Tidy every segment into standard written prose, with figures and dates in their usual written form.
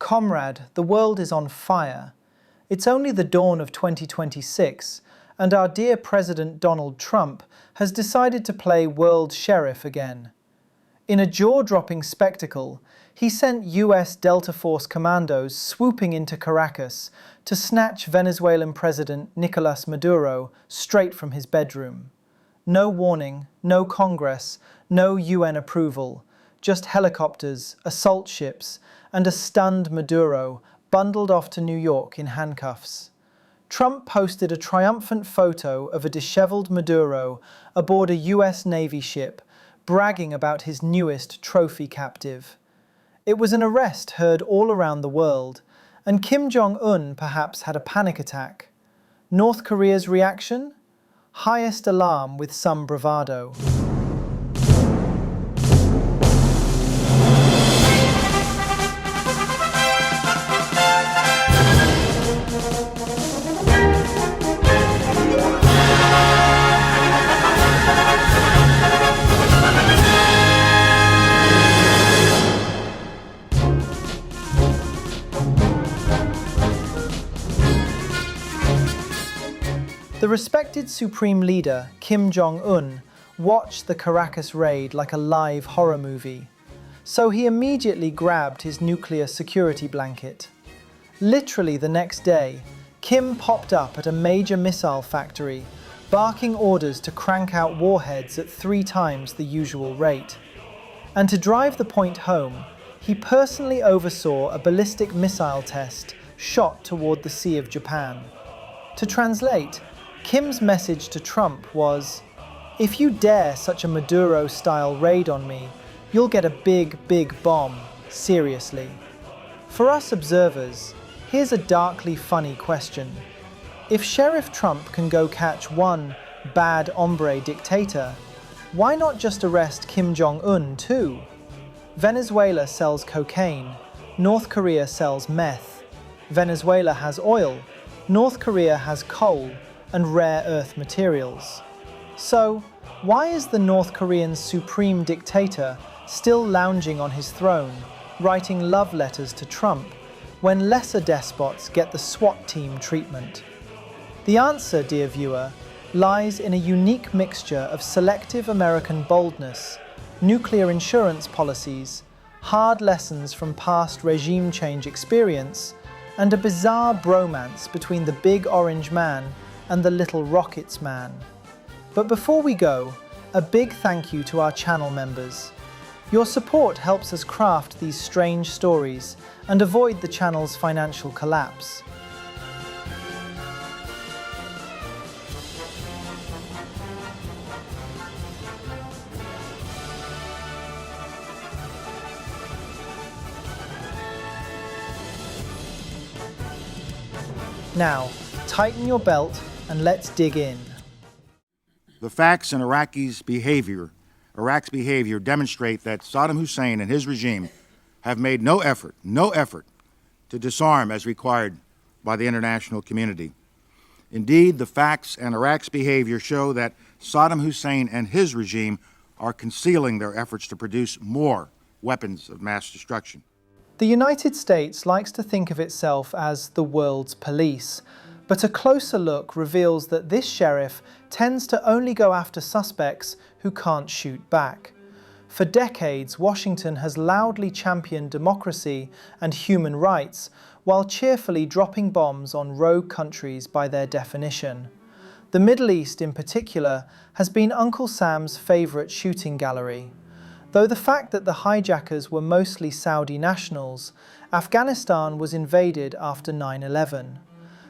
Comrade, the world is on fire. It's only the dawn of 2026, and our dear President Donald Trump has decided to play world sheriff again. In a jaw-dropping spectacle, he sent US Delta Force commandos swooping into Caracas to snatch Venezuelan President Nicolas Maduro straight from his bedroom. No warning, no Congress, no UN approval, just helicopters, assault ships, and a stunned Maduro bundled off to New York in handcuffs. Trump posted a triumphant photo of a disheveled Maduro aboard a US Navy ship, bragging about his newest trophy captive. It was an arrest heard all around the world, and Kim Jong-un perhaps had a panic attack. North Korea's reaction? Highest alarm with some bravado. The respected Supreme Leader, Kim Jong-un, watched the Caracas raid like a live horror movie. So he immediately grabbed his nuclear security blanket. Literally the next day, Kim popped up at a major missile factory, barking orders to crank out warheads at 3 times the usual rate. And to drive the point home, he personally oversaw a ballistic missile test shot toward the Sea of Japan. To translate, Kim's message to Trump was, "If you dare such a Maduro-style raid on me, you'll get a big, big bomb, seriously." For us observers, here's a darkly funny question. If Sheriff Trump can go catch one bad hombre dictator, why not just arrest Kim Jong-un too? Venezuela sells cocaine, North Korea sells meth. Venezuela has oil, North Korea has coal and rare earth materials. So, why is the North Korean supreme dictator still lounging on his throne, writing love letters to Trump, when lesser despots get the SWAT team treatment? The answer, dear viewer, lies in a unique mixture of selective American boldness, nuclear insurance policies, hard lessons from past regime change experience, and a bizarre bromance between the big orange man and the little rockets man. But before we go, a big thank you to our channel members. Your support helps us craft these strange stories and avoid the channel's financial collapse. Now, tighten your belt and let's dig in. The facts in Iraq's behavior demonstrate that Saddam Hussein and his regime have made no effort to disarm as required by the international community. Indeed, the facts in Iraq's behavior show that Saddam Hussein and his regime are concealing their efforts to produce more weapons of mass destruction. The United States likes to think of itself as the world's police, but a closer look reveals that this sheriff tends to only go after suspects who can't shoot back. For decades, Washington has loudly championed democracy and human rights, while cheerfully dropping bombs on rogue countries by their definition. The Middle East, in particular, has been Uncle Sam's favorite shooting gallery. Though the fact that the hijackers were mostly Saudi nationals, Afghanistan was invaded after 9/11.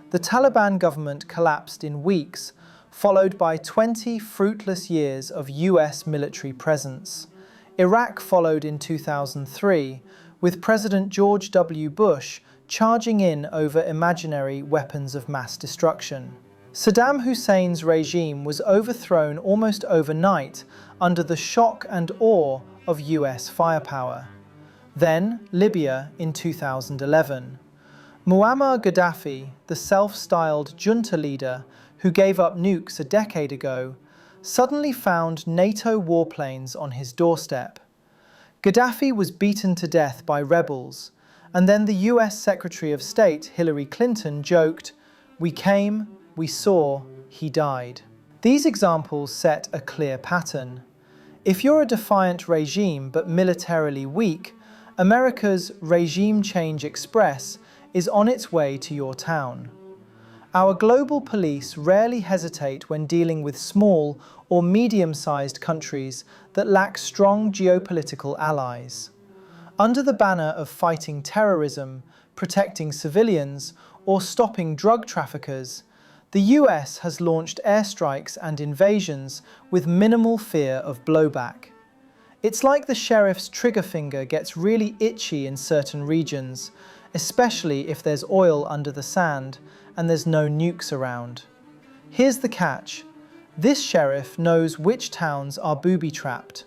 The Taliban government collapsed in weeks, followed by 20 fruitless years of US military presence. Iraq followed in 2003, with President George W. Bush charging in over imaginary weapons of mass destruction. Saddam Hussein's regime was overthrown almost overnight under the shock and awe of US firepower. Then, Libya in 2011. Muammar Gaddafi, the self-styled junta leader who gave up nukes a decade ago, suddenly found NATO warplanes on his doorstep. Gaddafi was beaten to death by rebels, And then the US Secretary of State, Hillary Clinton, joked, "We came, we saw, he died." These examples set a clear pattern. If you're a defiant regime but militarily weak, America's Regime Change Express is on its way to your town. Our global police rarely hesitate when dealing with small or medium-sized countries that lack strong geopolitical allies. Under the banner of fighting terrorism, protecting civilians, or stopping drug traffickers, the US has launched airstrikes and invasions with minimal fear of blowback. It's like the sheriff's trigger finger gets really itchy in certain regions, especially if there's oil under the sand and there's no nukes around. Here's the catch. This sheriff knows which towns are booby-trapped.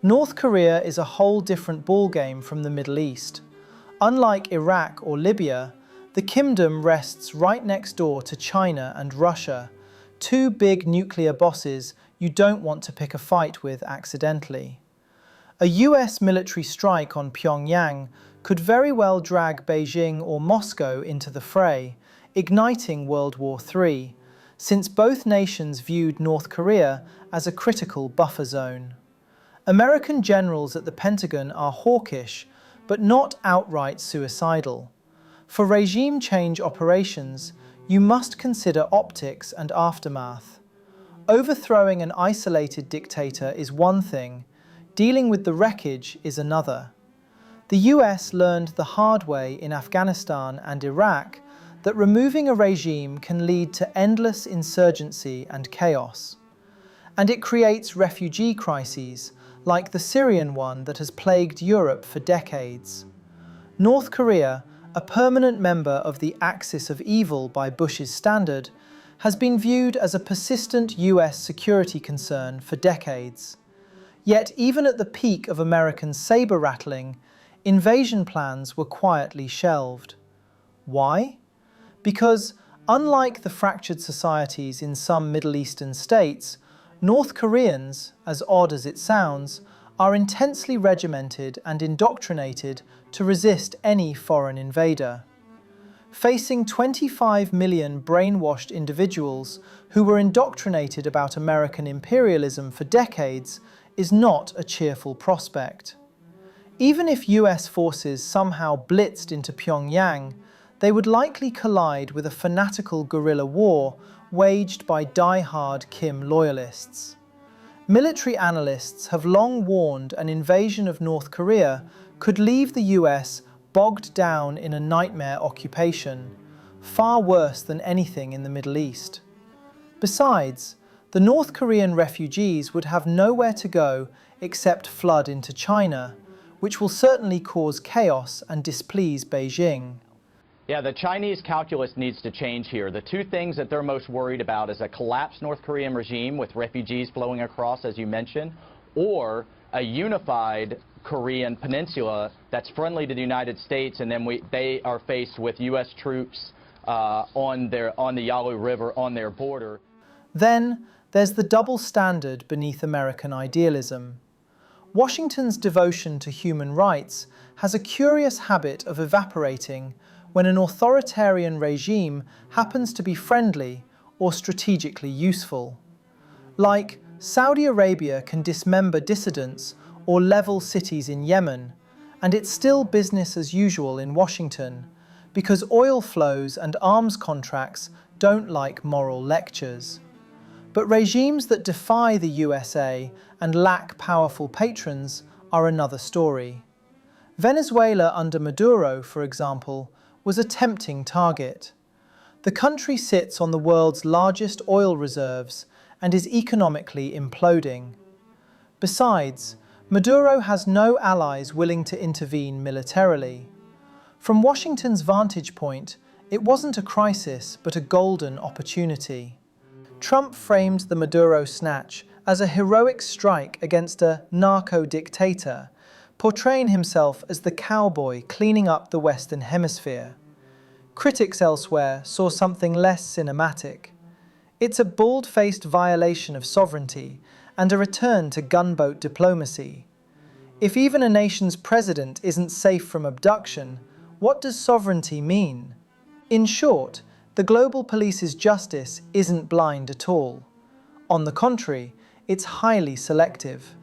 North Korea is a whole different ballgame from the Middle East. Unlike Iraq or Libya, the kingdom rests right next door to China and Russia, two big nuclear bosses you don't want to pick a fight with accidentally. A US military strike on Pyongyang could very well drag Beijing or Moscow into the fray, igniting World War III, since both nations viewed North Korea as a critical buffer zone. American generals at the Pentagon are hawkish, but not outright suicidal. For regime change operations, you must consider optics and aftermath. Overthrowing an isolated dictator is one thing, dealing with the wreckage is another. The US learned the hard way in Afghanistan and Iraq that removing a regime can lead to endless insurgency and chaos. And it creates refugee crises, like the Syrian one that has plagued Europe for decades. North Korea, a permanent member of the axis of evil by Bush's standard, has been viewed as a persistent US security concern for decades. Yet even at the peak of American saber-rattling, invasion plans were quietly shelved. Why? Because, unlike the fractured societies in some Middle Eastern states, North Koreans, as odd as it sounds, are intensely regimented and indoctrinated to resist any foreign invader. Facing 25 million brainwashed individuals who were indoctrinated about American imperialism for decades is not a cheerful prospect. Even if US forces somehow blitzed into Pyongyang, they would likely collide with a fanatical guerrilla war waged by die-hard Kim loyalists. Military analysts have long warned an invasion of North Korea could leave the US bogged down in a nightmare occupation, far worse than anything in the Middle East. Besides, the North Korean refugees would have nowhere to go except flood into China, which will certainly cause chaos and displease Beijing. Yeah, the Chinese calculus needs to change here. The two things that they're most worried about is a collapsed North Korean regime with refugees flowing across, as you mentioned, or a unified Korean peninsula that's friendly to the United States, and then they are faced with U.S. troops on the Yalu River on their border. Then there's the double standard beneath American idealism. Washington's devotion to human rights has a curious habit of evaporating when an authoritarian regime happens to be friendly or strategically useful. Like, Saudi Arabia can dismember dissidents or level cities in Yemen, and it's still business as usual in Washington, because oil flows and arms contracts don't like moral lectures. But regimes that defy the USA and lack powerful patrons are another story. Venezuela under Maduro, for example, was a tempting target. The country sits on the world's largest oil reserves and is economically imploding. Besides, Maduro has no allies willing to intervene militarily. From Washington's vantage point, it wasn't a crisis but a golden opportunity. Trump framed the Maduro snatch as a heroic strike against a narco-dictator, portraying himself as the cowboy cleaning up the Western Hemisphere. Critics elsewhere saw something less cinematic. It's a bald-faced violation of sovereignty and a return to gunboat diplomacy. If even a nation's president isn't safe from abduction, What does sovereignty mean? In short, the global police's justice isn't blind at all. On the contrary, it's highly selective.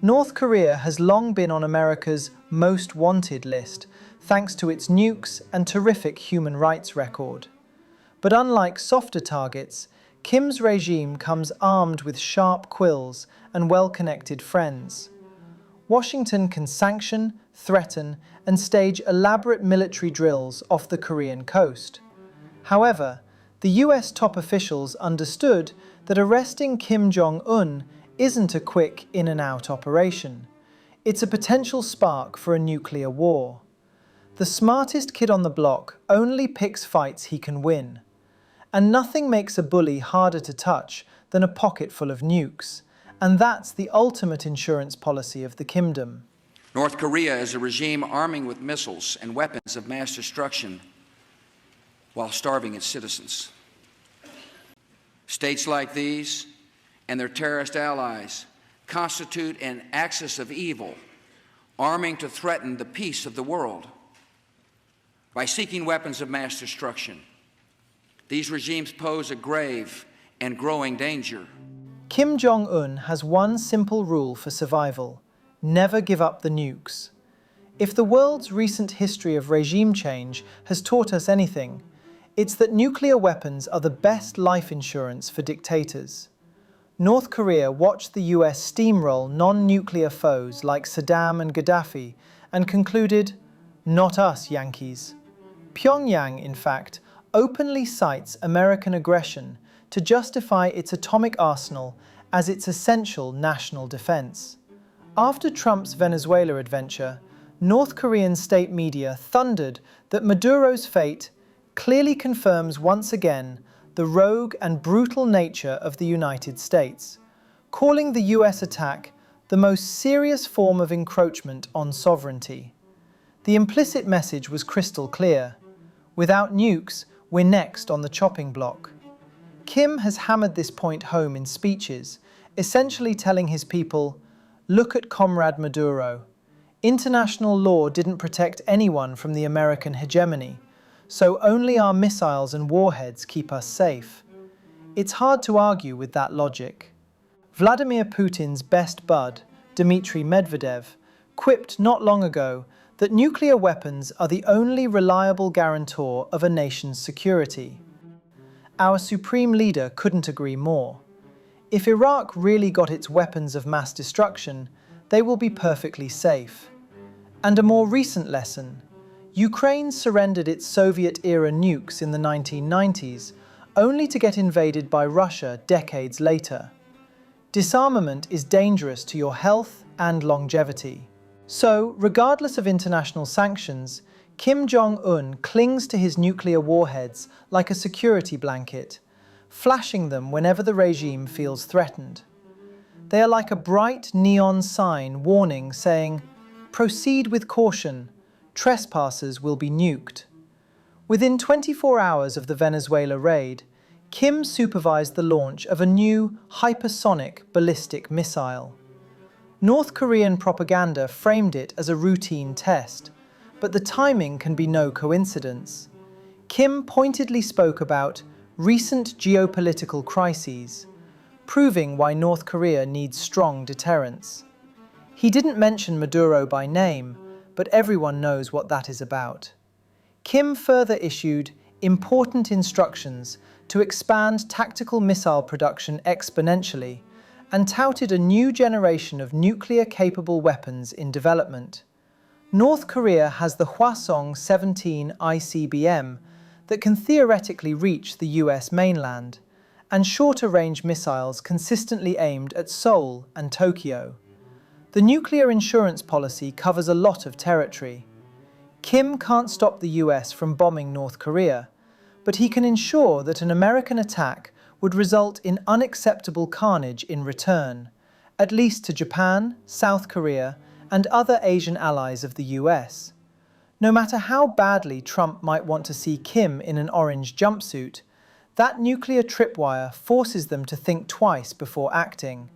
North Korea has long been on America's most wanted list, thanks to its nukes and terrific human rights record. But unlike softer targets, Kim's regime comes armed with sharp quills and well-connected friends. Washington can sanction, threaten, and stage elaborate military drills off the Korean coast. However, the US top officials understood that arresting Kim Jong-un isn't a quick in-and-out operation. It's a potential spark for a nuclear war. The smartest kid on the block only picks fights he can win. And nothing makes a bully harder to touch than a pocket full of nukes. And that's the ultimate insurance policy of the Kimdom. North Korea is a regime arming with missiles and weapons of mass destruction while starving its citizens. States like these and their terrorist allies constitute an axis of evil, arming to threaten the peace of the world. By seeking weapons of mass destruction, these regimes pose a grave and growing danger. Kim Jong-un has one simple rule for survival: never give up the nukes. If the world's recent history of regime change has taught us anything, it's that nuclear weapons are the best life insurance for dictators. North Korea watched the US steamroll non-nuclear foes like Saddam and Gaddafi and concluded, "Not us, Yankees." Pyongyang, in fact, openly cites American aggression to justify its atomic arsenal as its essential national defense. After Trump's Venezuela adventure, North Korean state media thundered that Maduro's fate clearly confirms once again the rogue and brutal nature of the United States, calling the US attack the most serious form of encroachment on sovereignty. The implicit message was crystal clear: without nukes, we're next on the chopping block. Kim has hammered this point home in speeches, essentially telling his people, "Look at Comrade Maduro. International law didn't protect anyone from the American hegemony, so only our missiles and warheads keep us safe." It's hard to argue with that logic. Vladimir Putin's best bud, Dmitry Medvedev, quipped not long ago that nuclear weapons are the only reliable guarantor of a nation's security. Our supreme leader couldn't agree more. If Iraq really got its weapons of mass destruction, they will be perfectly safe. And a more recent lesson: Ukraine surrendered its Soviet-era nukes in the 1990s, only to get invaded by Russia decades later. Disarmament is dangerous to your health and longevity. So, regardless of international sanctions, Kim Jong-un clings to his nuclear warheads like a security blanket, flashing them whenever the regime feels threatened. They are like a bright neon sign warning saying, "Proceed with caution, trespassers will be nuked." Within 24 hours of the Venezuela raid, Kim supervised the launch of a new hypersonic ballistic missile. North Korean propaganda framed it as a routine test, but the timing can be no coincidence. Kim pointedly spoke about recent geopolitical crises, proving why North Korea needs strong deterrence. He didn't mention Maduro by name, but everyone knows what that is about. Kim further issued important instructions to expand tactical missile production exponentially and touted a new generation of nuclear-capable weapons in development. North Korea has the Hwasong-17 ICBM that can theoretically reach the US mainland, and shorter-range missiles consistently aimed at Seoul and Tokyo. The nuclear insurance policy covers a lot of territory. Kim can't stop the US from bombing North Korea, but he can ensure that an American attack would result in unacceptable carnage in return, at least to Japan, South Korea, and other Asian allies of the US. No matter how badly Trump might want to see Kim in an orange jumpsuit, that nuclear tripwire forces them to think twice before acting.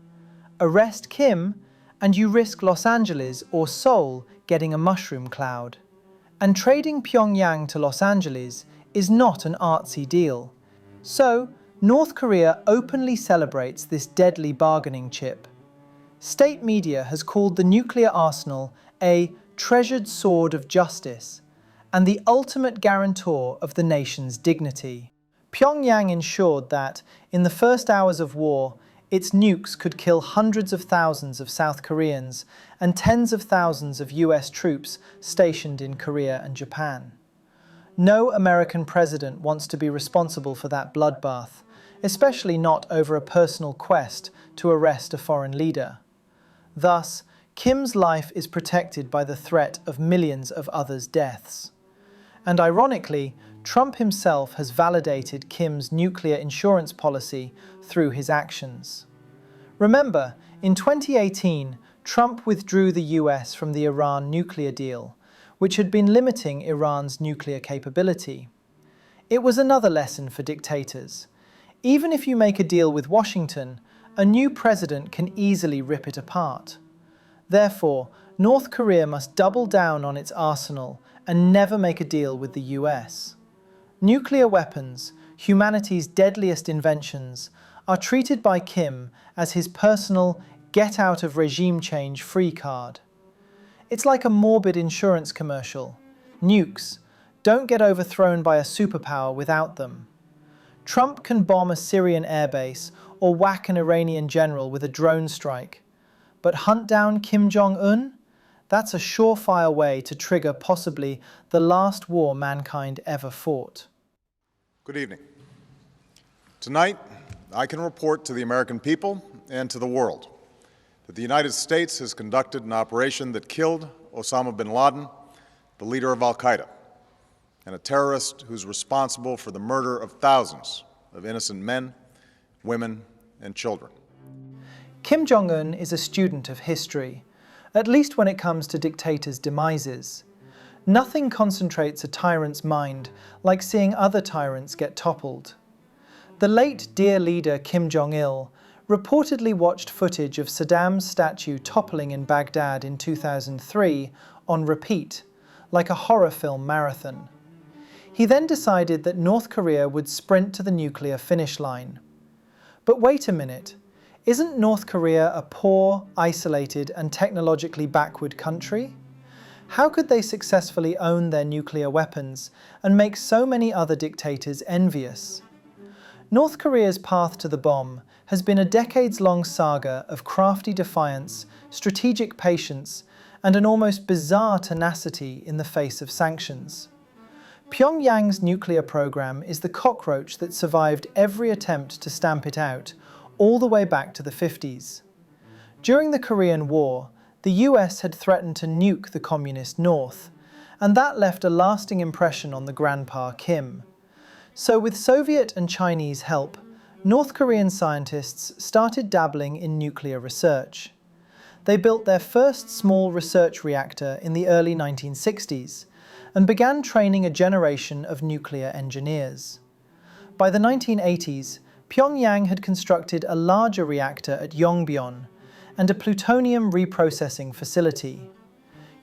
Arrest Kim, and you risk Los Angeles or Seoul getting a mushroom cloud. And trading Pyongyang to Los Angeles is not an artsy deal. So, North Korea openly celebrates this deadly bargaining chip. State media has called the nuclear arsenal a treasured sword of justice and the ultimate guarantor of the nation's dignity. Pyongyang ensured that, in the first hours of war, its nukes could kill hundreds of thousands of South Koreans and tens of thousands of US troops stationed in Korea and Japan. No American president wants to be responsible for that bloodbath, especially not over a personal quest to arrest a foreign leader. Thus, Kim's life is protected by the threat of millions of others' deaths. And ironically, Trump himself has validated Kim's nuclear insurance policy through his actions. Remember, in 2018, Trump withdrew the US from the Iran nuclear deal, which had been limiting Iran's nuclear capability. It was another lesson for dictators. Even if you make a deal with Washington, a new president can easily rip it apart. Therefore, North Korea must double down on its arsenal and never make a deal with the US. Nuclear weapons, humanity's deadliest inventions, are treated by Kim as his personal get-out-of-regime-change-free card. It's like a morbid insurance commercial. Nukes. Don't get overthrown by a superpower without them. Trump can bomb a Syrian airbase or whack an Iranian general with a drone strike. But hunt down Kim Jong-un? That's a surefire way to trigger possibly the last war mankind ever fought. Good evening. Tonight, I can report to the American people and to the world that the United States has conducted an operation that killed Osama bin Laden, the leader of al-Qaeda, and a terrorist who's responsible for the murder of thousands of innocent men, women, and children. Kim Jong-un is a student of history, at least when it comes to dictators' demises. Nothing concentrates a tyrant's mind like seeing other tyrants get toppled. The late dear leader Kim Jong-il reportedly watched footage of Saddam's statue toppling in Baghdad in 2003 on repeat, like a horror film marathon. He then decided that North Korea would sprint to the nuclear finish line. But wait a minute, isn't North Korea a poor, isolated, and technologically backward country? How could they successfully own their nuclear weapons and make so many other dictators envious? North Korea's path to the bomb has been a decades-long saga of crafty defiance, strategic patience, and an almost bizarre tenacity in the face of sanctions. Pyongyang's nuclear program is the cockroach that survived every attempt to stamp it out, all the way back to the 50s. During the Korean War, the US had threatened to nuke the communist North, and that left a lasting impression on the grandpa Kim. So with Soviet and Chinese help, North Korean scientists started dabbling in nuclear research. They built their first small research reactor in the early 1960s and began training a generation of nuclear engineers. By the 1980s, Pyongyang had constructed a larger reactor at Yongbyon and a plutonium reprocessing facility.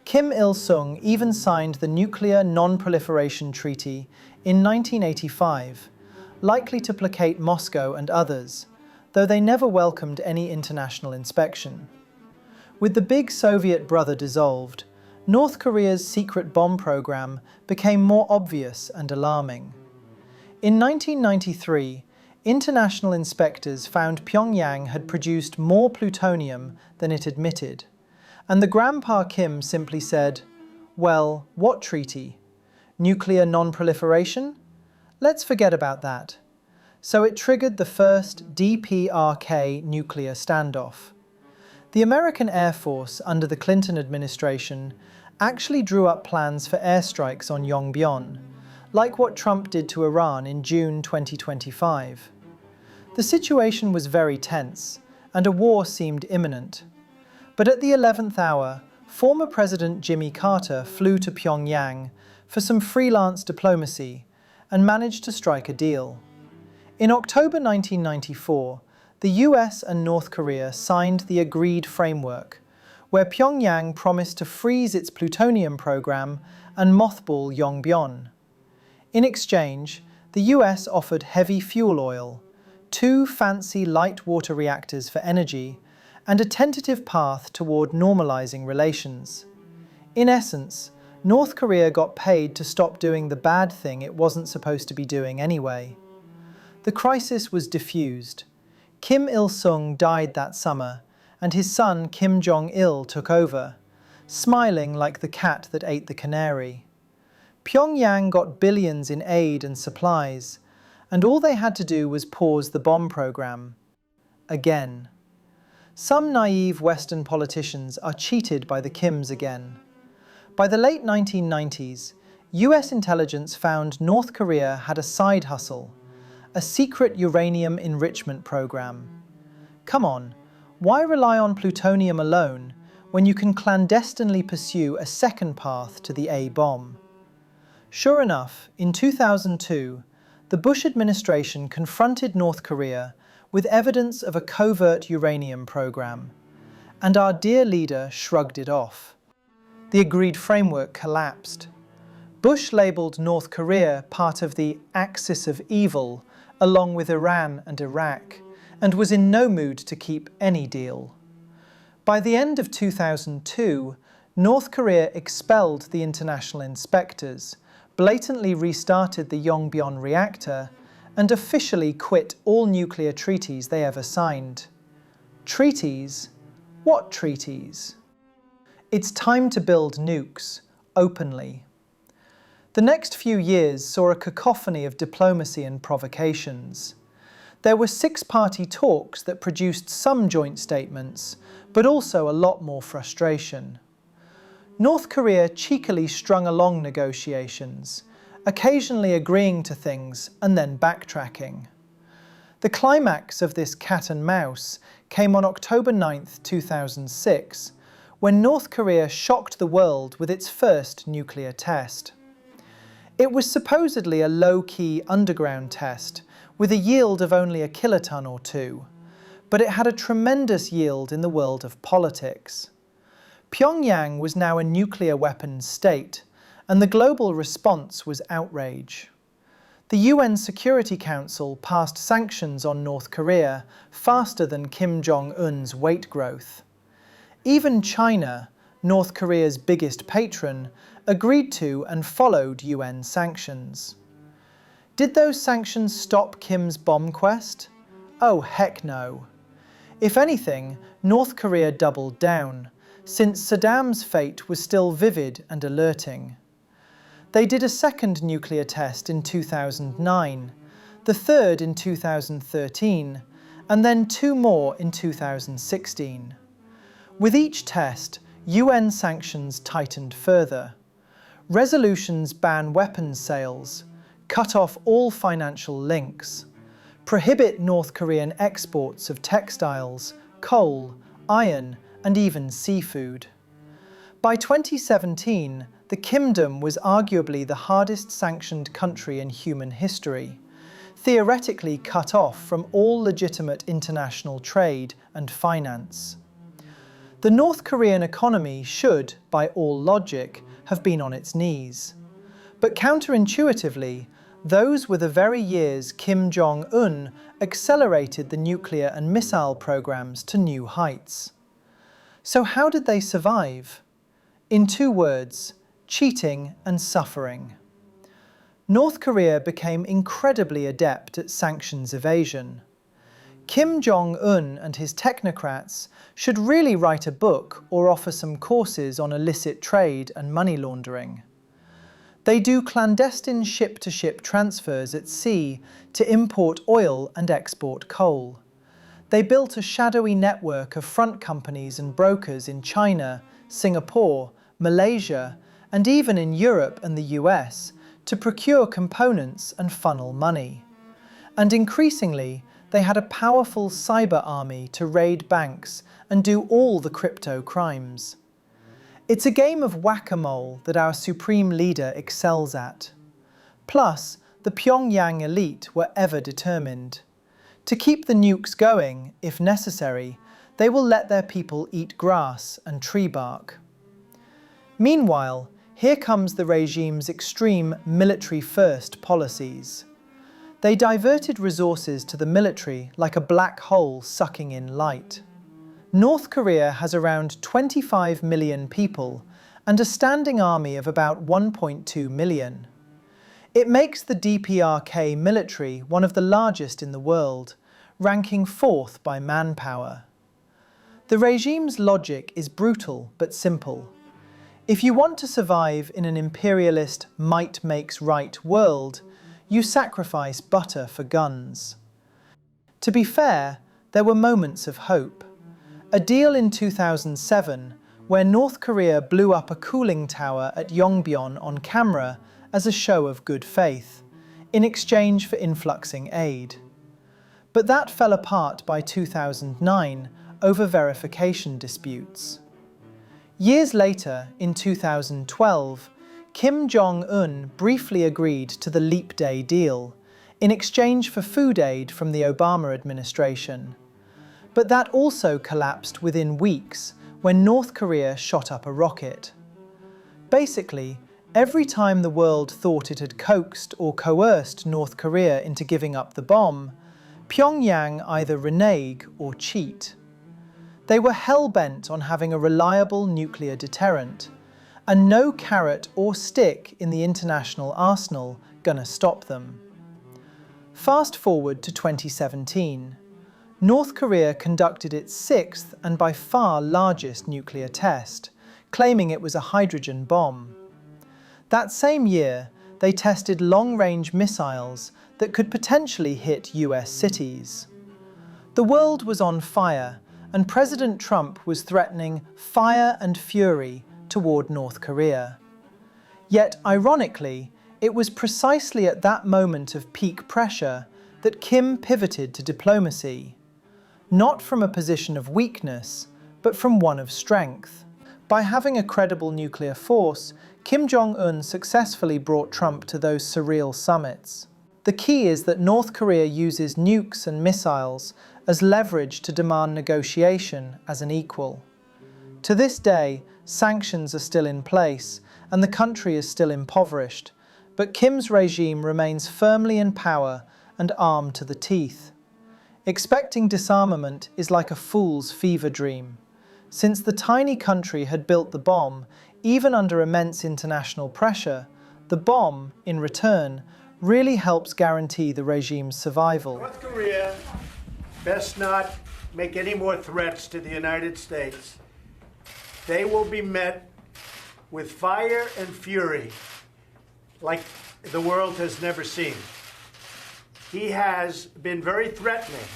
Kim Il-sung even signed the Nuclear Non-Proliferation Treaty in 1985, likely to placate Moscow and others, though they never welcomed any international inspection. With the big Soviet brother dissolved, North Korea's secret bomb program became more obvious and alarming. In 1993, international inspectors found Pyongyang had produced more plutonium than it admitted, and the grandpa Kim simply said, "Well, what treaty? Nuclear non-proliferation? Let's forget about that." So it triggered the first DPRK nuclear standoff. The American Air Force under the Clinton administration actually drew up plans for airstrikes on Yongbyon, like what Trump did to Iran in June 2025. The situation was very tense, and a war seemed imminent. But at the 11th hour, former President Jimmy Carter flew to Pyongyang for some freelance diplomacy and managed to strike a deal. In October 1994, the US and North Korea signed the Agreed Framework, where Pyongyang promised to freeze its plutonium program and mothball Yongbyon. In exchange, the US offered heavy fuel oil, 2 fancy light water reactors for energy, and a tentative path toward normalizing relations. In essence, North Korea got paid to stop doing the bad thing it wasn't supposed to be doing anyway. The crisis was diffused. Kim Il-sung died that summer, and his son Kim Jong-il took over, smiling like the cat that ate the canary. Pyongyang got billions in aid and supplies, and all they had to do was pause the bomb program. Again. Some naive Western politicians are cheated by the Kims again. By the late 1990s, US intelligence found North Korea had a side hustle, a secret uranium enrichment program. Come on, why rely on plutonium alone when you can clandestinely pursue a second path to the A-bomb? Sure enough, in 2002, the Bush administration confronted North Korea with evidence of a covert uranium program, and our dear leader shrugged it off. The agreed framework collapsed. Bush labeled North Korea part of the axis of evil, along with Iran and Iraq, and was in no mood to keep any deal. By the end of 2002, North Korea expelled the international inspectors, blatantly restarted the Yongbyon reactor, and officially quit all nuclear treaties they ever signed. Treaties? What treaties? It's time to build nukes, openly. The next few years saw a cacophony of diplomacy and provocations. There were 6-party talks that produced some joint statements, but also a lot more frustration. North Korea cheekily strung along negotiations, occasionally agreeing to things and then backtracking. The climax of this cat and mouse came on October 9, 2006, when North Korea shocked the world with its first nuclear test. It was supposedly a low-key underground test, with a yield of only a kiloton or 2, but it had a tremendous yield in the world of politics. Pyongyang was now a nuclear weapons state, and the global response was outrage. The UN Security Council passed sanctions on North Korea faster than Kim Jong-un's weight growth. Even China, North Korea's biggest patron, agreed to and followed UN sanctions. Did those sanctions stop Kim's bomb quest? Oh, heck no. If anything, North Korea doubled down, since Saddam's fate was still vivid and alerting. They did a second nuclear test in 2009, the third in 2013, and then 2 more in 2016. With each test, UN sanctions tightened further. Resolutions ban weapons sales, cut off all financial links, prohibit North Korean exports of textiles, coal, iron, and even seafood. By 2017, the Kingdom was arguably the hardest sanctioned country in human history, theoretically cut off from all legitimate international trade and finance. The North Korean economy should, by all logic, have been on its knees. But counterintuitively, those were the very years Kim Jong-un accelerated the nuclear and missile programs to new heights. So how did they survive? In 2 words, cheating and suffering. North Korea became incredibly adept at sanctions evasion. Kim Jong-un and his technocrats should really write a book or offer some courses on illicit trade and money laundering. They do clandestine ship-to-ship transfers at sea to import oil and export coal. They built a shadowy network of front companies and brokers in China, Singapore, Malaysia, and even in Europe and the US to procure components and funnel money. And increasingly, they had a powerful cyber army to raid banks and do all the crypto crimes. It's a game of whack-a-mole that our supreme leader excels at. Plus, the Pyongyang elite were ever determined. To keep the nukes going, if necessary, They will let their people eat grass and tree bark. Meanwhile, here comes the regime's extreme military-first policies. They diverted resources to the military like a black hole sucking in light. North Korea has around 25 million people and a standing army of about 1.2 million. It makes the DPRK military one of the largest in the world, ranking 4th by manpower. The regime's logic is brutal but simple. If you want to survive in an imperialist might makes right world, you sacrifice butter for guns. To be fair, there were moments of hope. A deal in 2007 where North Korea blew up a cooling tower at Yongbyon on camera as a show of good faith, in exchange for influxing aid. But that fell apart by 2009 over verification disputes. Years later, in 2012, Kim Jong-un briefly agreed to the Leap Day deal, in exchange for food aid from the Obama administration. But that also collapsed within weeks when North Korea shot up a rocket. Basically, every time the world thought it had coaxed or coerced North Korea into giving up the bomb, Pyongyang either renege or cheat. They were hell-bent on having a reliable nuclear deterrent, and no carrot or stick in the international arsenal gonna stop them. Fast forward to 2017. North Korea conducted its 6th and by far largest nuclear test, claiming it was a hydrogen bomb. That same year, they tested long-range missiles that could potentially hit US cities. The world was on fire, and President Trump was threatening fire and fury toward North Korea. Yet, ironically, it was precisely at that moment of peak pressure that Kim pivoted to diplomacy, not from a position of weakness, but from one of strength. By having a credible nuclear force, Kim Jong-un successfully brought Trump to those surreal summits. The key is that North Korea uses nukes and missiles as leverage to demand negotiation as an equal. To this day, sanctions are still in place, and the country is still impoverished, but Kim's regime remains firmly in power and armed to the teeth. Expecting disarmament is like a fool's fever dream. Since the tiny country had built the bomb, even under immense international pressure, the bomb, in return, really helps guarantee the regime's survival. North Korea best not make any more threats to the United States. They will be met with fire and fury like the world has never seen. He has been very threatening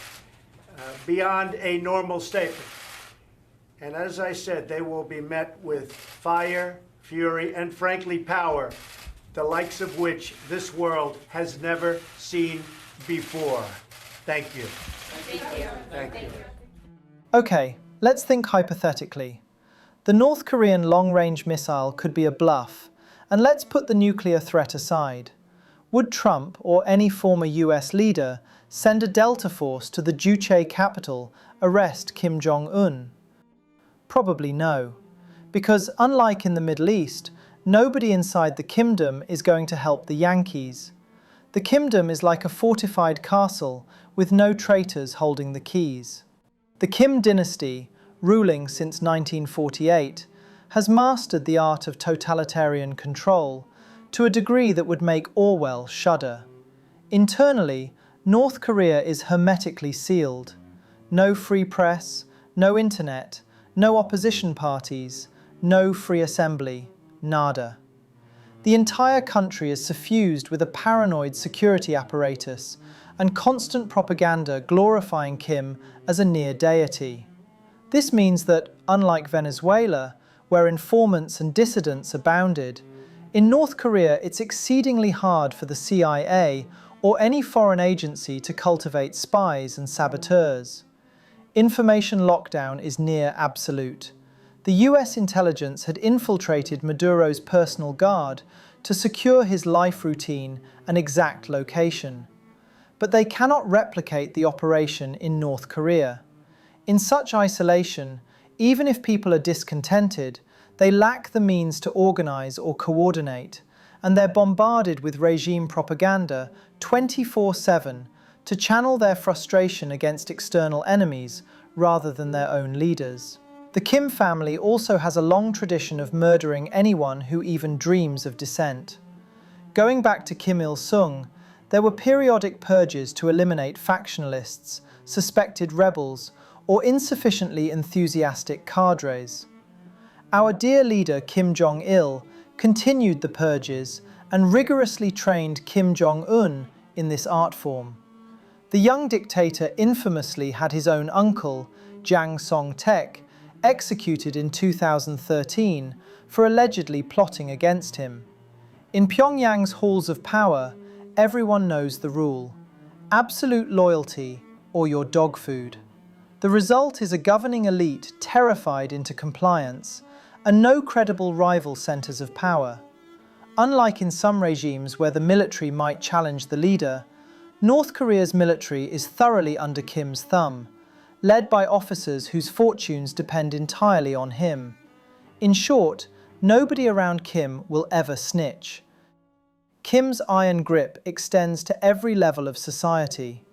beyond a normal statement. And as I said, they will be met with fire, fury, and frankly power, the likes of which this world has never seen before. Thank you. Thank you. Okay, let's think hypothetically. The North Korean long-range missile could be a bluff, and let's put the nuclear threat aside. Would Trump or any former US leader send a Delta Force to the Juche capital, arrest Kim Jong-un? Probably no, because unlike in the Middle East, nobody inside the kingdom is going to help the Yankees. The kingdom is like a fortified castle with no traitors holding the keys. The Kim dynasty, ruling since 1948, has mastered the art of totalitarian control to a degree that would make Orwell shudder. Internally, North Korea is hermetically sealed. No free press, no internet, no opposition parties, no free assembly, nada. The entire country is suffused with a paranoid security apparatus and constant propaganda glorifying Kim as a near deity. This means that, unlike Venezuela, where informants and dissidents abounded, in North Korea it's exceedingly hard for the CIA or any foreign agency to cultivate spies and saboteurs. Information lockdown is near absolute. The US intelligence had infiltrated Maduro's personal guard to secure his life routine and exact location. But they cannot replicate the operation in North Korea. In such isolation, even if people are discontented, they lack the means to organize or coordinate, and they're bombarded with regime propaganda 24/7 to channel their frustration against external enemies rather than their own leaders. The Kim family also has a long tradition of murdering anyone who even dreams of dissent. Going back to Kim Il-sung, there were periodic purges to eliminate factionalists, suspected rebels, or insufficiently enthusiastic cadres. Our dear leader Kim Jong-il continued the purges and rigorously trained Kim Jong-un in this art form. The young dictator infamously had his own uncle, Jang Song-taek, executed in 2013 for allegedly plotting against him. In Pyongyang's halls of power, everyone knows the rule: absolute loyalty or your dog food. The result is a governing elite terrified into compliance and no credible rival centers of power. Unlike in some regimes where the military might challenge the leader, North Korea's military is thoroughly under Kim's thumb, led by officers whose fortunes depend entirely on him. In short, nobody around Kim will ever snitch. Kim's iron grip extends to every level of society.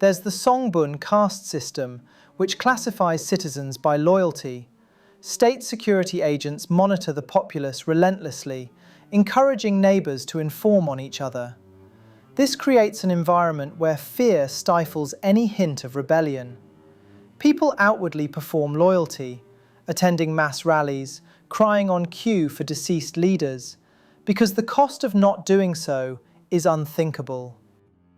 There's the Songbun caste system, which classifies citizens by loyalty. State security agents monitor the populace relentlessly, encouraging neighbors to inform on each other. This creates an environment where fear stifles any hint of rebellion. People outwardly perform loyalty, attending mass rallies, crying on cue for deceased leaders, because the cost of not doing so is unthinkable.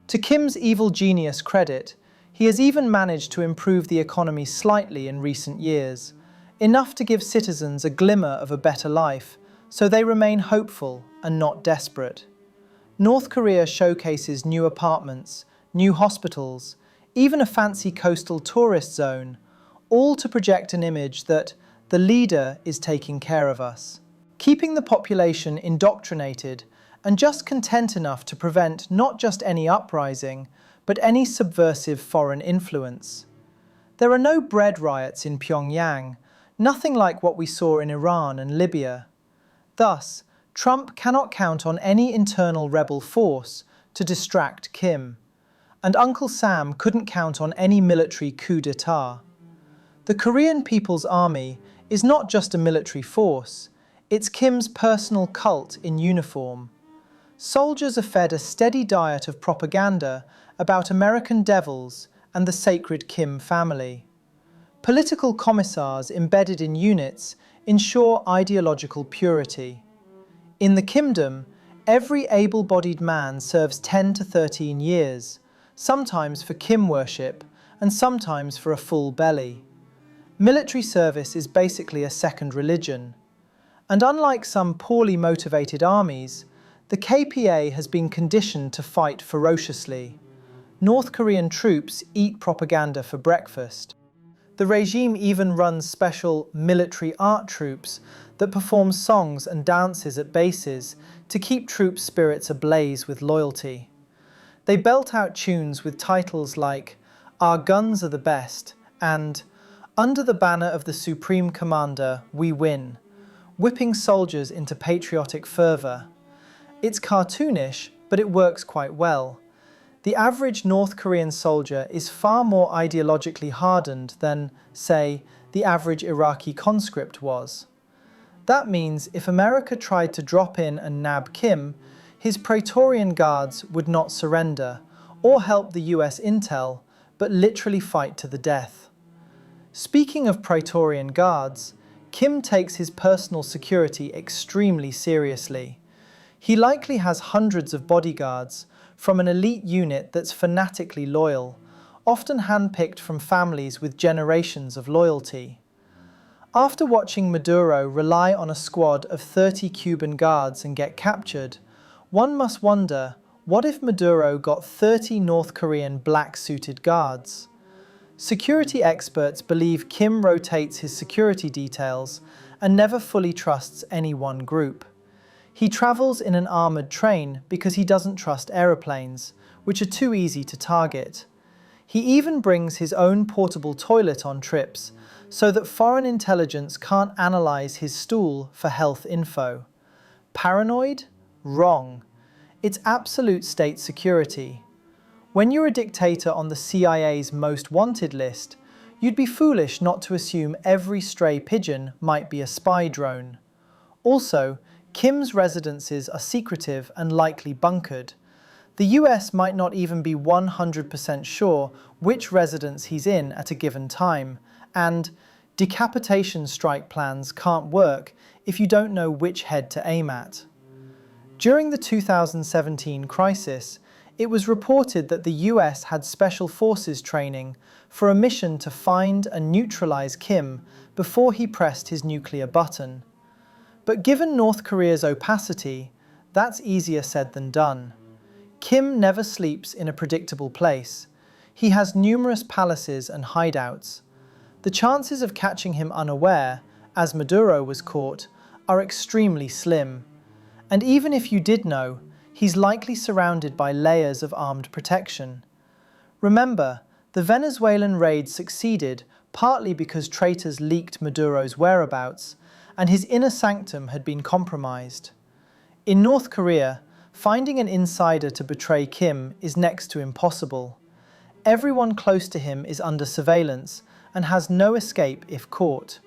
To Kim's evil genius credit, he has even managed to improve the economy slightly in recent years, enough to give citizens a glimmer of a better life, so they remain hopeful and not desperate. North Korea showcases new apartments, new hospitals, even a fancy coastal tourist zone, all to project an image that the leader is taking care of us, keeping the population indoctrinated and just content enough to prevent not just any uprising, but any subversive foreign influence. There are no bread riots in Pyongyang, nothing like what we saw in Iran and Libya. Thus, Trump cannot count on any internal rebel force to distract Kim, and Uncle Sam couldn't count on any military coup d'etat. The Korean People's Army is not just a military force, it's Kim's personal cult in uniform. Soldiers are fed a steady diet of propaganda about American devils and the sacred Kim family. Political commissars embedded in units ensure ideological purity. In the Kimdom, every able-bodied man serves 10 to 13 years, sometimes for Kim worship and sometimes for a full belly. Military service is basically a second religion. And unlike some poorly motivated armies, the KPA has been conditioned to fight ferociously. North Korean troops eat propaganda for breakfast. The regime even runs special military art troupes that perform songs and dances at bases to keep troops' spirits ablaze with loyalty. They belt out tunes with titles like "Our Guns Are the Best" and "Under the Banner of the Supreme Commander, We Win," whipping soldiers into patriotic fervor. It's cartoonish, but it works quite well. The average North Korean soldier is far more ideologically hardened than, say, the average Iraqi conscript was. That means if America tried to drop in and nab Kim, his Praetorian Guards would not surrender or help the US intel, but literally fight to the death. Speaking of Praetorian Guards, Kim takes his personal security extremely seriously. He likely has hundreds of bodyguards from an elite unit that's fanatically loyal, often handpicked from families with generations of loyalty. After watching Maduro rely on a squad of 30 Cuban guards and get captured, one must wonder, what if Maduro got 30 North Korean black-suited guards? Security experts believe Kim rotates his security details and never fully trusts any one group. He travels in an armored train because he doesn't trust aeroplanes, which are too easy to target. He even brings his own portable toilet on trips, so that foreign intelligence can't analyze his stool for health info. Paranoid? Wrong. It's absolute state security. When you're a dictator on the CIA's most wanted list, you'd be foolish not to assume every stray pigeon might be a spy drone. Also, Kim's residences are secretive and likely bunkered. The US might not even be 100% sure which residence he's in at a given time, and decapitation strike plans can't work if you don't know which head to aim at. During the 2017 crisis, it was reported that the US had special forces training for a mission to find and neutralize Kim before he pressed his nuclear button. But given North Korea's opacity, that's easier said than done. Kim never sleeps in a predictable place. He has numerous palaces and hideouts. The chances of catching him unaware, as Maduro was caught, are extremely slim. And even if you did know, he's likely surrounded by layers of armed protection. Remember, the Venezuelan raid succeeded partly because traitors leaked Maduro's whereabouts, and his inner sanctum had been compromised. In North Korea, finding an insider to betray Kim is next to impossible. Everyone close to him is under surveillance and has no escape if caught.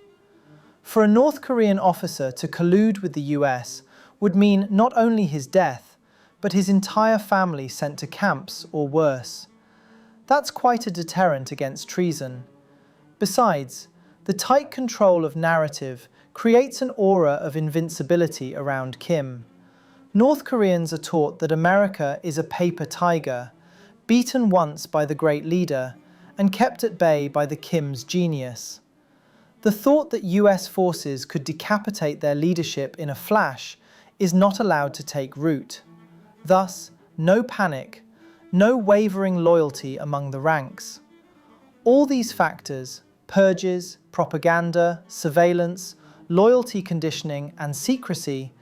For a North Korean officer to collude with the US would mean not only his death, but his entire family sent to camps or worse. That's quite a deterrent against treason. Besides, the tight control of narrative creates an aura of invincibility around Kim. North Koreans are taught that America is a paper tiger, beaten once by the great leader and kept at bay by the Kim's genius. The thought that US forces could decapitate their leadership in a flash is not allowed to take root. Thus, no panic, no wavering loyalty among the ranks. All these factors, purges, propaganda, surveillance, loyalty conditioning, and secrecy,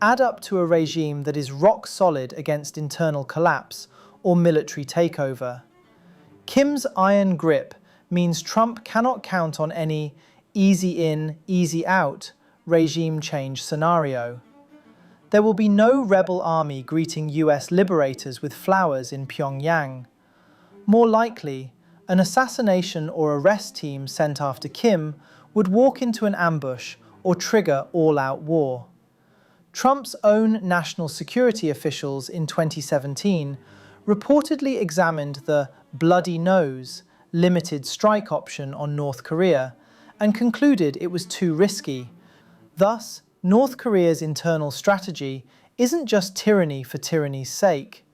add up to a regime that is rock solid against internal collapse or military takeover. Kim's iron grip means Trump cannot count on any easy in, easy out regime change scenario. There will be no rebel army greeting US liberators with flowers in Pyongyang. More likely, an assassination or arrest team sent after Kim would walk into an ambush or trigger all-out war. Trump's own national security officials in 2017 reportedly examined the bloody nose limited strike option on North Korea and concluded it was too risky. Thus, North Korea's internal strategy isn't just tyranny for tyranny's sake.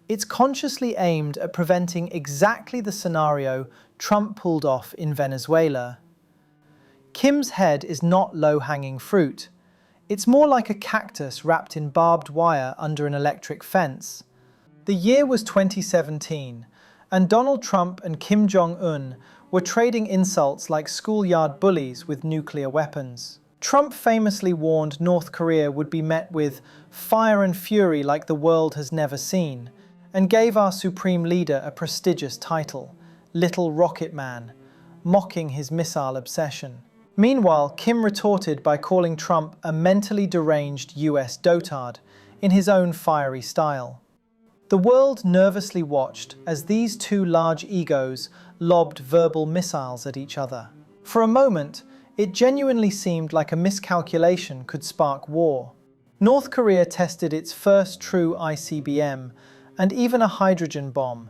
It's consciously aimed at preventing exactly the scenario Trump pulled off in Venezuela. Kim's head is not low-hanging fruit. It's more like a cactus wrapped in barbed wire under an electric fence. The year was 2017, and Donald Trump and Kim Jong-un were trading insults like schoolyard bullies with nuclear weapons. Trump famously warned North Korea would be met with fire and fury like the world has never seen, and gave our supreme leader a prestigious title, Little Rocket Man, mocking his missile obsession. Meanwhile, Kim retorted by calling Trump a mentally deranged US dotard in his own fiery style. The world nervously watched as these two large egos lobbed verbal missiles at each other. For a moment, it genuinely seemed like a miscalculation could spark war. North Korea tested its first true ICBM and even a hydrogen bomb,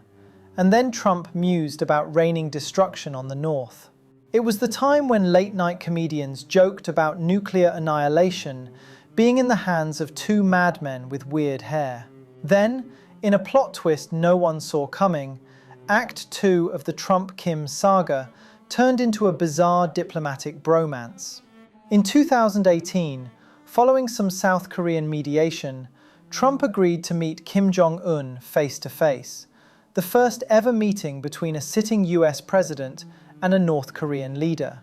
and then Trump mused about raining destruction on the North. It was the time when late-night comedians joked about nuclear annihilation being in the hands of two madmen with weird hair. Then, in a plot twist no one saw coming, Act 2 of the Trump-Kim saga turned into a bizarre diplomatic bromance. In 2018, following some South Korean mediation, Trump agreed to meet Kim Jong-un face-to-face, the first ever meeting between a sitting US president and a North Korean leader.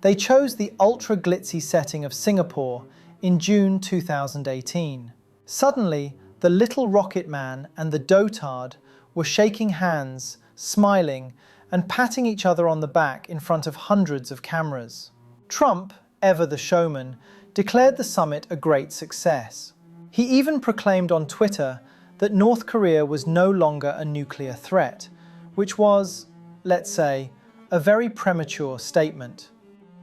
They chose the ultra-glitzy setting of Singapore in June 2018. Suddenly, The little rocket man and the dotard were shaking hands, smiling, and patting each other on the back in front of hundreds of cameras. Trump, ever the showman, declared the summit a great success. He even proclaimed on Twitter that North Korea was no longer a nuclear threat, which was, let's say, a very premature statement.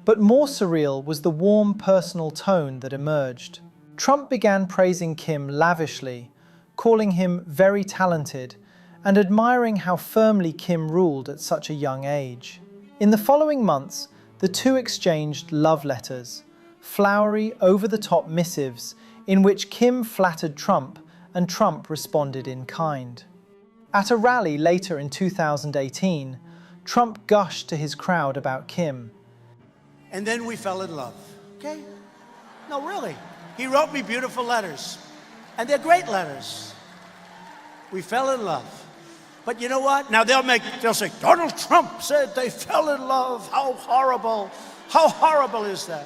But more surreal was the warm personal tone that emerged. Trump began praising Kim lavishly, calling him very talented, and admiring how firmly Kim ruled at such a young age. In the following months, the two exchanged love letters, flowery, over-the-top missives in which Kim flattered Trump and Trump responded in kind. At a rally later in 2018, Trump gushed to his crowd about Kim. And then we fell in love, okay? No, really. He wrote me beautiful letters, and they're great letters. We fell in love. But you know what? Now they'll say, Donald Trump said they fell in love. How horrible. How horrible is that?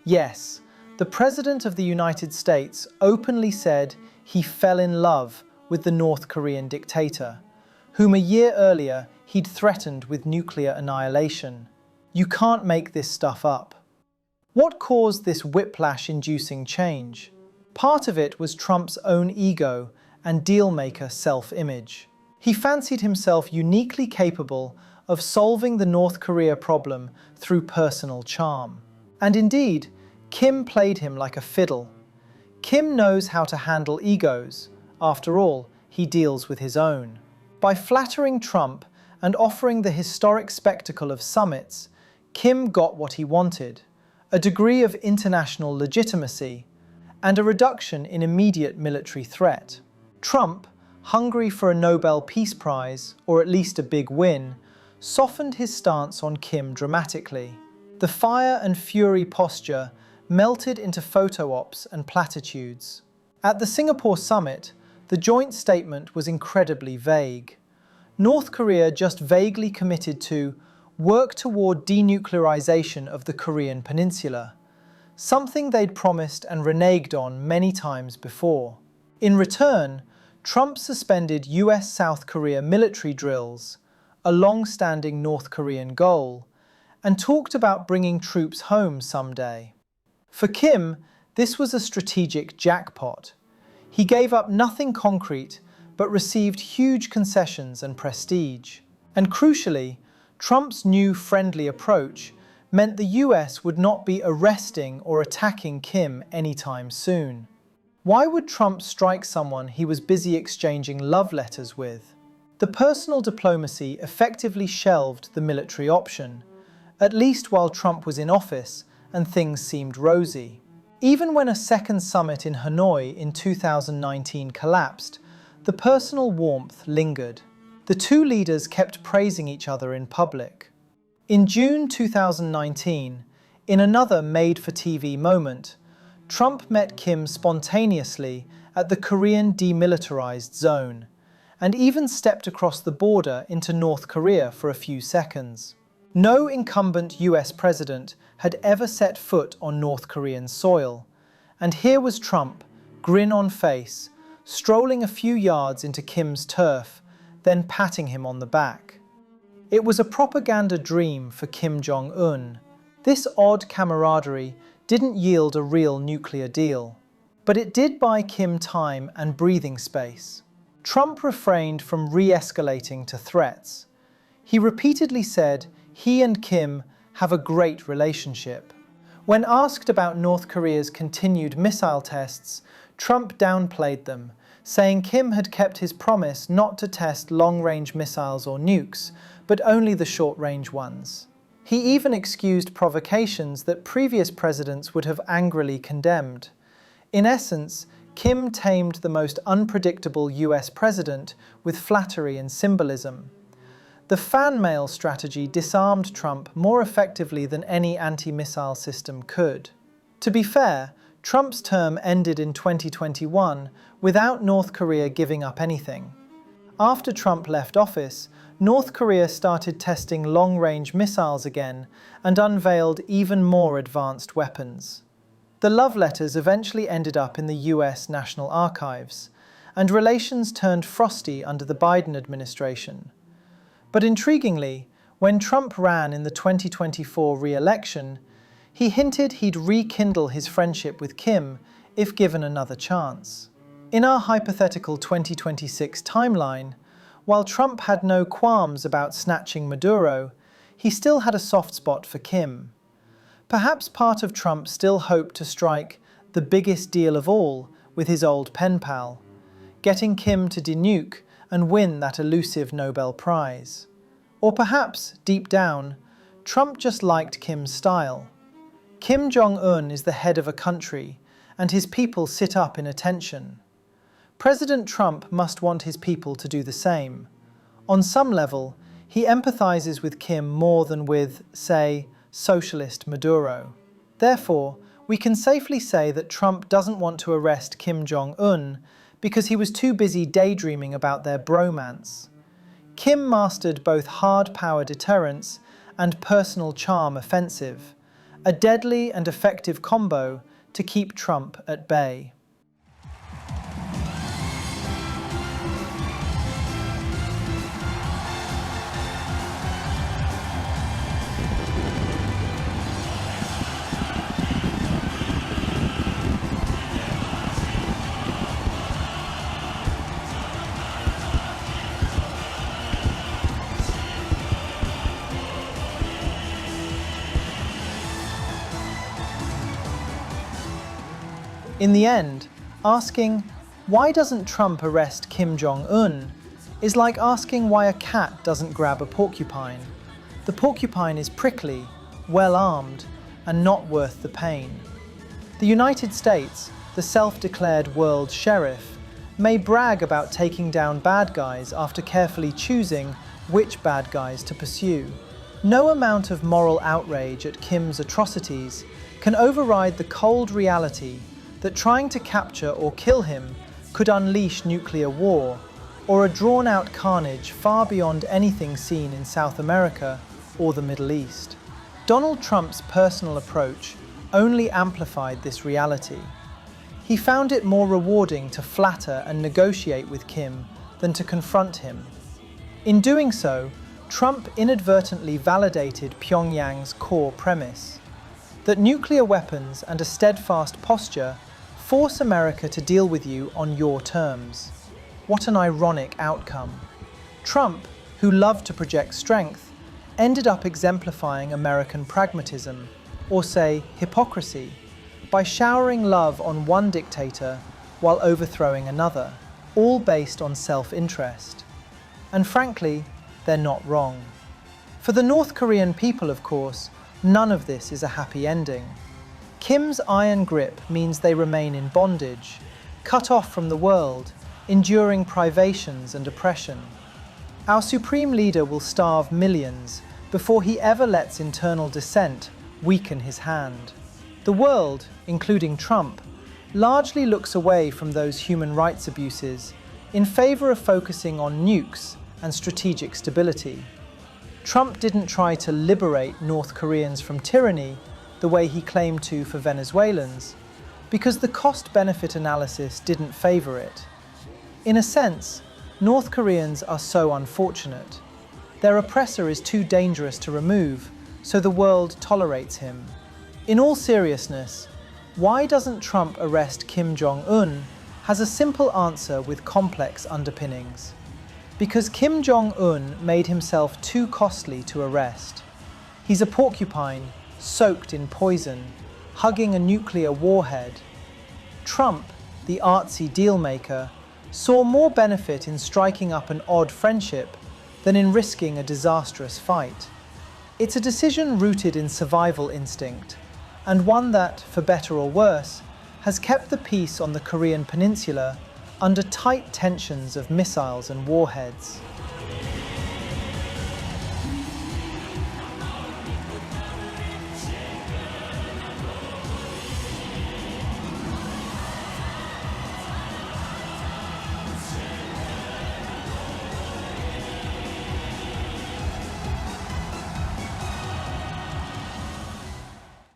Yes, the President of the United States openly said he fell in love with the North Korean dictator, whom a year earlier he'd threatened with nuclear annihilation. You can't make this stuff up. What caused this whiplash-inducing change? Part of it was Trump's own ego and deal-maker self-image. He fancied himself uniquely capable of solving the North Korea problem through personal charm. And indeed, Kim played him like a fiddle. Kim knows how to handle egos. After all, he deals with his own. By flattering Trump and offering the historic spectacle of summits, Kim got what he wanted: a degree of international legitimacy and a reduction in immediate military threat. Trump, hungry for a Nobel Peace Prize, or at least a big win, softened his stance on Kim dramatically. The fire and fury posture melted into photo ops and platitudes. At the Singapore summit, the joint statement was incredibly vague. North Korea just vaguely committed to work toward denuclearization of the Korean peninsula, something they'd promised and reneged on many times before. In return, Trump suspended US-South Korea military drills, a long-standing North Korean goal, and talked about bringing troops home someday. For Kim, this was a strategic jackpot. He gave up nothing concrete, but received huge concessions and prestige. And crucially, Trump's new friendly approach meant the US would not be arresting or attacking Kim anytime soon. Why would Trump strike someone he was busy exchanging love letters with? The personal diplomacy effectively shelved the military option, at least while Trump was in office and things seemed rosy. Even when a second summit in Hanoi in 2019 collapsed, the personal warmth lingered. The two leaders kept praising each other in public. In June 2019, in another made-for-TV moment, Trump met Kim spontaneously at the Korean demilitarized zone, and even stepped across the border into North Korea for a few seconds. No incumbent US president had ever set foot on North Korean soil, and here was Trump, grin on face, strolling a few yards into Kim's turf, then patting him on the back. It was a propaganda dream for Kim Jong-un. This odd camaraderie didn't yield a real nuclear deal, but it did buy Kim time and breathing space. Trump refrained from re-escalating to threats. He repeatedly said he and Kim have a great relationship. When asked about North Korea's continued missile tests, Trump downplayed them, saying Kim had kept his promise not to test long-range missiles or nukes, but only the short-range ones. He even excused provocations that previous presidents would have angrily condemned. In essence, Kim tamed the most unpredictable US president with flattery and symbolism. The fan mail strategy disarmed Trump more effectively than any anti-missile system could. To be fair, Trump's term ended in 2021 without North Korea giving up anything. After Trump left office, North Korea started testing long-range missiles again and unveiled even more advanced weapons. The love letters eventually ended up in the US National Archives, and relations turned frosty under the Biden administration. But intriguingly, when Trump ran in the 2024 re-election, he hinted he'd rekindle his friendship with Kim if given another chance. In our hypothetical 2026 timeline, while Trump had no qualms about snatching Maduro, he still had a soft spot for Kim. Perhaps part of Trump still hoped to strike the biggest deal of all with his old pen pal, getting Kim to denuke and win that elusive Nobel Prize. Or perhaps, deep down, Trump just liked Kim's style. Kim Jong-un is the head of a country, and his people sit up in attention. President Trump must want his people to do the same. On some level, he empathizes with Kim more than with, say, socialist Maduro. Therefore, we can safely say that Trump doesn't want to arrest Kim Jong-un because he was too busy daydreaming about their bromance. Kim mastered both hard power deterrence and personal charm offensive, a deadly and effective combo to keep Trump at bay. In the end, asking, why doesn't Trump arrest Kim Jong-un, is like asking why a cat doesn't grab a porcupine. The porcupine is prickly, well-armed, and not worth the pain. The United States, the self-declared world sheriff, may brag about taking down bad guys after carefully choosing which bad guys to pursue. No amount of moral outrage at Kim's atrocities can override the cold reality that trying to capture or kill him could unleash nuclear war, or a drawn-out carnage far beyond anything seen in South America or the Middle East. Donald Trump's personal approach only amplified this reality. He found it more rewarding to flatter and negotiate with Kim than to confront him. In doing so, Trump inadvertently validated Pyongyang's core premise, that nuclear weapons and a steadfast posture force America to deal with you on your terms. What an ironic outcome. Trump, who loved to project strength, ended up exemplifying American pragmatism, or say hypocrisy, by showering love on one dictator while overthrowing another, all based on self-interest. And frankly, they're not wrong. For the North Korean people, of course, none of this is a happy ending. Kim's iron grip means they remain in bondage, cut off from the world, enduring privations and oppression. Our supreme leader will starve millions before he ever lets internal dissent weaken his hand. The world, including Trump, largely looks away from those human rights abuses in favor of focusing on nukes and strategic stability. Trump didn't try to liberate North Koreans from tyranny the way he claimed to for Venezuelans, because the cost-benefit analysis didn't favor it. In a sense, North Koreans are so unfortunate. Their oppressor is too dangerous to remove, so the world tolerates him. In all seriousness, why doesn't Trump arrest Kim Jong-un has a simple answer with complex underpinnings. Because Kim Jong-un made himself too costly to arrest. He's a porcupine soaked in poison, hugging a nuclear warhead. Trump, the artsy dealmaker, saw more benefit in striking up an odd friendship than in risking a disastrous fight. It's a decision rooted in survival instinct, and one that, for better or worse, has kept the peace on the Korean peninsula under tight tensions of missiles and warheads.